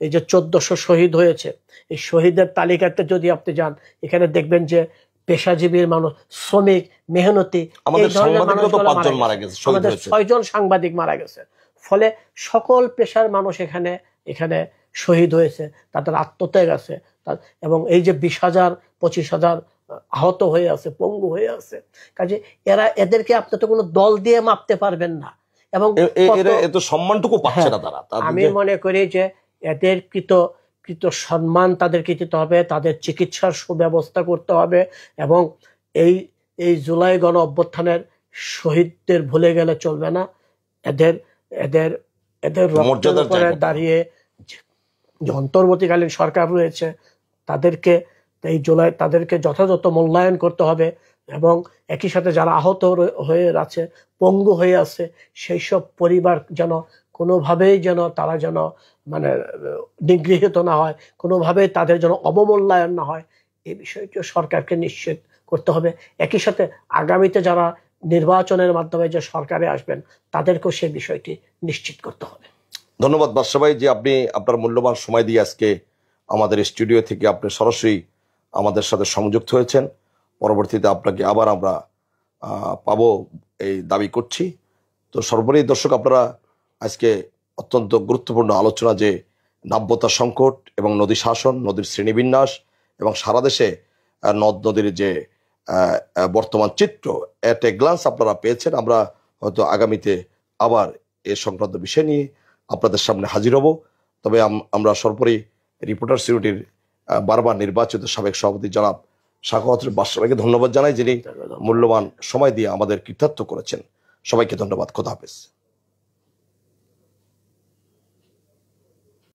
এই যে 1400 শহীদ হয়েছে, এই শহীদের তালিকাতে যদি আপনি যান, এখানে দেখবেন যে পেশাজীবীর মানুষ, শ্রমিক, মেহনতি, আমাদের 6 জন সাংবাদিক মারা গেছে। ফলে সকল পেশার মানুষ এখানে শহীদ হয়েছে, তাদের আত্মত্যাগ আছে। এবং এই যে 20,000-25,000 আহত হয়ে আছে, পঙ্গু হয়ে আছে, কাজে এদেরকে আপনি তো কোনো দল দিয়ে মাপতে পারবেন না। এবং এত সম্মানটুকু পাচ্ছে না তারা। আমি মনে করি যে এদের কৃত সম্মান তাদেরকে দিতে হবে, তাদের চিকিৎসার সুব্যবস্থা করতে হবে। এবং এই জুলাই গণ অভ্যুত্থানের শহীদদের ভুলে গেলে চলবে না। এদের রক্তের উপরে দাঁড়িয়ে যে অন্তর্বর্তীকালীন সরকার রয়েছে, তাদেরকে যথাযথ মূল্যায়ন করতে হবে। এবং একই সাথে যারা আহত হয়ে আছে, পঙ্গু হয়ে আছে, সেই সব পরিবার যেন কোনোভাবেই তারা মানে নিগৃহীত না হয়, কোনোভাবেই তাদের যেন অবমূল্যায়ন না হয়, এই বিষয়টি সরকারকে নিশ্চিত করতে হবে। একই সাথে আগামীতে যারা নির্বাচনের মাধ্যমে যে সরকারে আসবেন, তাদেরকেও সেই বিষয়টি নিশ্চিত করতে হবে। ধন্যবাদ বাদশা ভাই, যে আপনি আপনার মূল্যবান সময় দিয়ে আজকে আমাদের স্টুডিও থেকে আপনি সরাসরি আমাদের সাথে সংযুক্ত হয়েছেন। পরবর্তীতে আপনাকে আবার আমরা পাবো এই দাবি করছি। তো সর্বোপরি দর্শক, আপনারা আজকে অত্যন্ত গুরুত্বপূর্ণ আলোচনা, যে নাব্যতা সংকট এবং নদী শাসন, নদীর শ্রেণীবিন্যাস এবং সারা দেশে নদ নদীর যে বর্তমান চিত্র, এট এ গ্লান্স আপনারা পেয়েছেন। আমরা হয়তো আগামীতে আবার এ সংক্রান্ত বিষয় নিয়ে আপনাদের সামনে হাজির হব। তবে আমরা সর্বোপরি রিপোর্টার্স ইউনিটির বারবার নির্বাচিত সাবেক সভাপতি জনাব সাখাওয়াত বাদশা ভাইকে ধন্যবাদ জানাই, যিনি মূল্যবান সময় দিয়ে আমাদের কৃতার্থ করেছেন। সবাইকে ধন্যবাদ। খোদা হাফেজ।